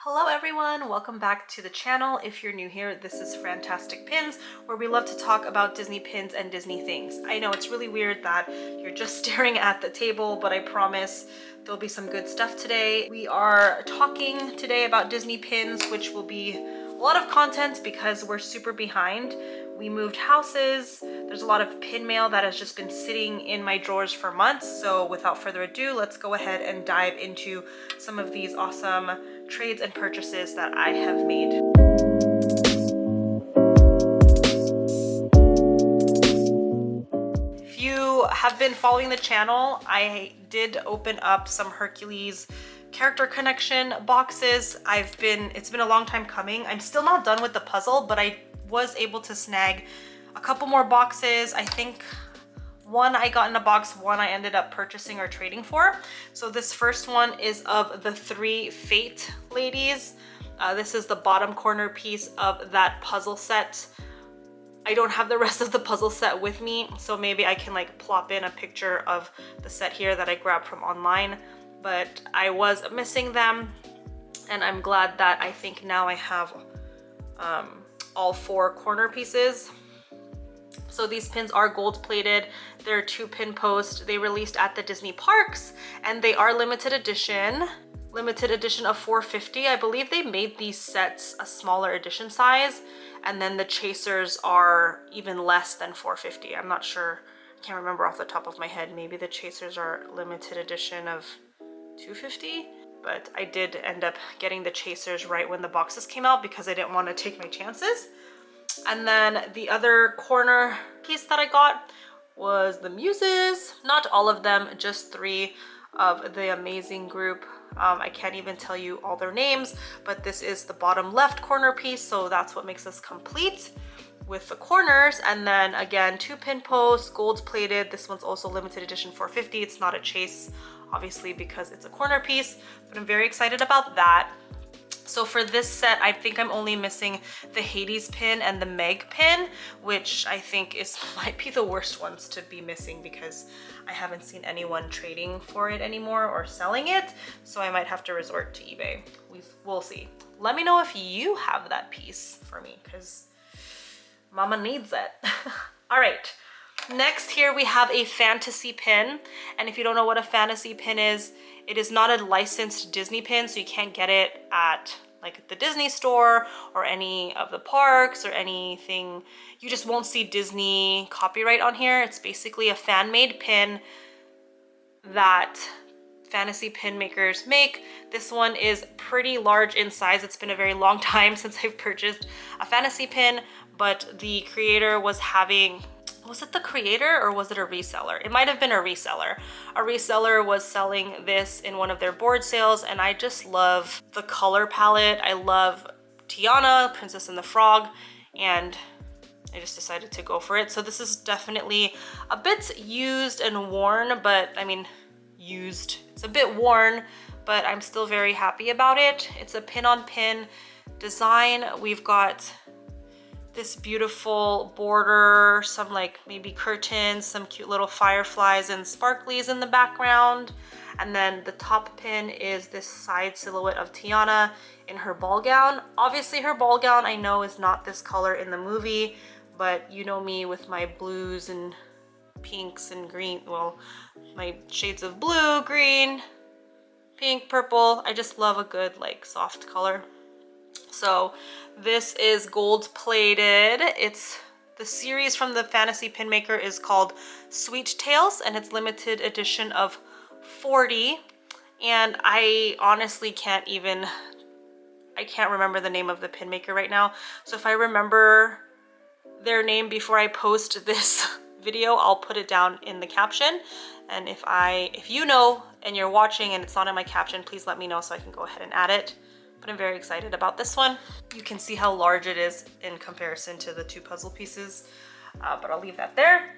Hello everyone, welcome back to the channel. If you're new here, this is Frantastic Pins, where we love to talk about Disney pins and Disney things. I know it's really weird that you're just staring at the table, but I promise there'll be some good stuff today. We are talking today about Disney pins, which will be a lot of content because we're super behind. We moved houses. There's a lot of pin mail that has just been sitting in my drawers for months. So without further ado, let's go ahead and dive into some of these awesome trades and purchases that I have made. If you have been following the channel, I did open up some Hercules character connection boxes. It's been a long time coming. I'm still not done with the puzzle, but I was able to snag a couple more boxes. I think one I got in a box, one I ended up purchasing or trading for. So this first one is of the 3 Fate ladies. This is the bottom corner piece of that puzzle set. I don't have the rest of the puzzle set with me, so maybe I can like plop in a picture of the set here that I grabbed from online, but I was missing them, and I'm glad that I think now I have all 4 corner pieces. So these pins are gold plated. They're 2 pin posts. They released at the Disney parks, and they are limited edition of 450. I believe they made these sets a smaller edition size, and then the chasers are even less than 450. I'm not sure, I can't remember off the top of my head. Maybe the chasers are limited edition of 250, but I did end up getting the chasers right when the boxes came out because I didn't want to take my chances. And then the other corner piece that I got was the Muses. Not all of them, just 3 of the amazing group. I can't even tell you all their names, but this is the bottom left corner piece, so that's what makes us complete with the corners. And then again, 2 pin posts, gold plated. This one's also limited edition 450. It's not a chase, obviously, because it's a corner piece, but I'm very excited about that. So for this set, I think I'm only missing the Hades pin and the Meg pin, which I think might be the worst ones to be missing because I haven't seen anyone trading for it anymore or selling it. So I might have to resort to eBay. We'll see. Let me know if you have that piece for me because mama needs it. All right. Next here we have a fantasy pin. And if you don't know what a fantasy pin is, it is not a licensed Disney pin, so you can't get it at like the Disney store or any of the parks or anything. You just won't see Disney copyright on here. It's basically a fan-made pin that fantasy pin makers make. This one is pretty large in size. It's been a very long time since I've purchased a fantasy pin, but the creator was having, was it the creator or was it a reseller? It might have been a reseller. A reseller was selling this in one of their board sales, and I just love the color palette. I love Tiana, Princess and the Frog, and I just decided to go for it. So this is definitely a bit used and worn, but I mean, used. It's a bit worn, but I'm still very happy about it. It's a pin-on-pin design. We've got this beautiful border, some like maybe curtains, some cute little fireflies and sparklies in the background. And then the top pin is this side silhouette of Tiana in her ball gown. Obviously her ball gown I know is not this color in the movie, but you know me with my blues and pinks and green, well, my shades of blue, green, pink, purple. I just love a good like soft color. So this is gold plated. It's the series from the fantasy pin maker is called Sweet Tales, and it's limited edition of 40. And I honestly can't remember the name of the pin maker right now. So if I remember their name before I post this video, I'll put it down in the caption. And if you know and you're watching and it's not in my caption, please let me know so I can go ahead and add it. But I'm very excited about this one. You can see how large it is in comparison to the 2 puzzle pieces, but I'll leave that there.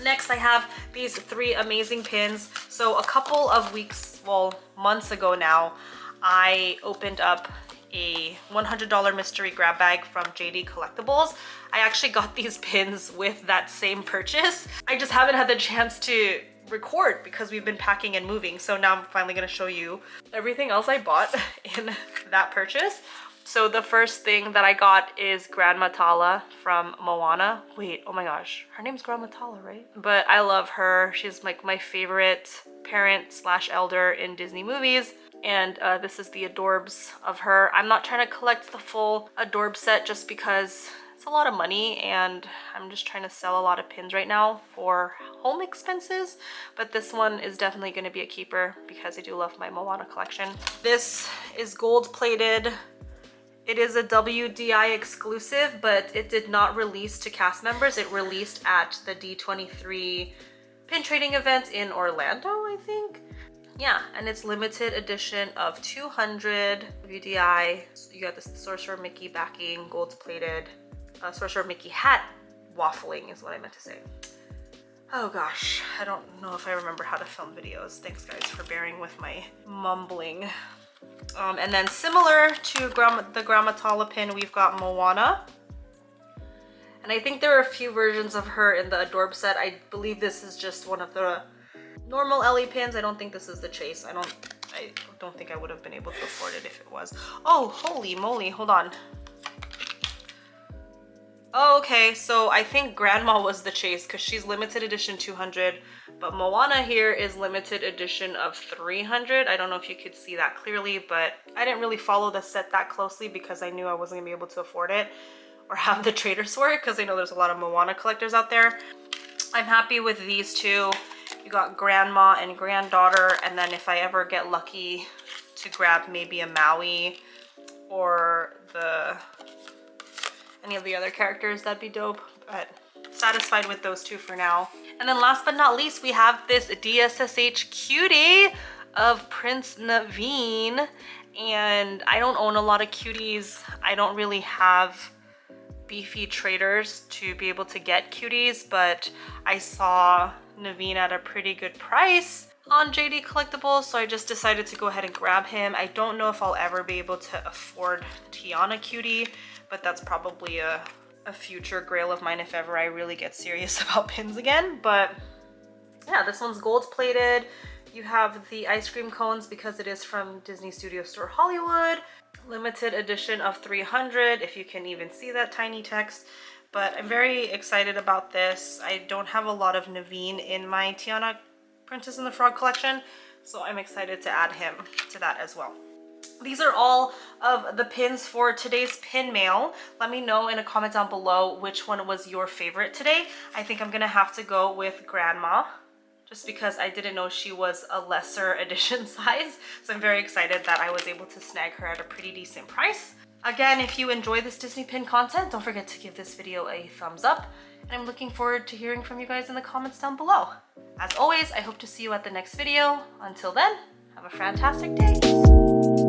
Next, I have these 3 amazing pins. So a couple of weeks, well, months ago now, I opened up a $100 mystery grab bag from JD Collectibles. I actually got these pins with that same purchase. I just haven't had the chance to record because we've been packing and moving. So now I'm finally gonna show you everything else I bought in that purchase. So the first thing that I got is Grandma Tala from Moana. Wait, oh my gosh, her name's Grandma Tala, right? But I love her. She's like my favorite parent slash elder in Disney movies. And this is the adorbs of her. I'm not trying to collect the full adorb set just because it's a lot of money and I'm just trying to sell a lot of pins right now for home expenses. But this one is definitely going to be a keeper because I do love my Moana collection. This is gold plated. It is a WDI exclusive, but it did not release to cast members. It released at the D23 pin trading event in Orlando, I think. Yeah, and it's limited edition of 200 WDI. So you got the Sorcerer Mickey backing, gold plated. Sorcerer Mickey hat waffling is what I meant to say. Oh gosh, I don't know if I remember how to film videos. Thanks guys for bearing with my mumbling. And then similar to the Grandma Tala pin, we've got Moana. And I think there are a few versions of her in the Adorb set. I believe this is just one of the normal LE pins. I don't think this is the chase. I don't think I would have been able to afford it if it was. Oh, holy moly, hold on. Oh, okay, so I think Grandma was the chase because she's limited edition 200, but Moana here is limited edition of 300. I don't know if you could see that clearly, but I didn't really follow the set that closely because I knew I wasn't gonna be able to afford it or have the traders for it because I know there's a lot of Moana collectors out there. I'm happy with these two. You got grandma and granddaughter, and then if I ever get lucky to grab maybe a Maui or any of the other characters, that'd be dope, but satisfied with those two for now. And then last but not least, we have this DSSH cutie of Prince Naveen, and I don't own a lot of cuties. I don't really have beefy traders to be able to get cuties, but I saw Naveen at a pretty good price on JD Collectibles, so I just decided to go ahead and grab him. I don't know if I'll ever be able to afford Tiana cutie, but that's probably a future grail of mine if ever I really get serious about pins again. But yeah, this one's gold plated. You have the ice cream cones because it is from Disney Studio Store Hollywood. Limited edition of 300, if you can even see that tiny text. But I'm very excited about this. I don't have a lot of Naveen in my Tiana Princess and the Frog collection, so I'm excited to add him to that as well. These are all of the pins for today's pin mail. Let me know in a comment down below which one was your favorite today. I think I'm gonna have to go with Grandma, just because I didn't know she was a lesser edition size. So I'm very excited that I was able to snag her at a pretty decent price. Again, if you enjoy this Disney pin content, don't forget to give this video a thumbs up. And I'm looking forward to hearing from you guys in the comments down below. As always, I hope to see you at the next video. Until then, have a fantastic day.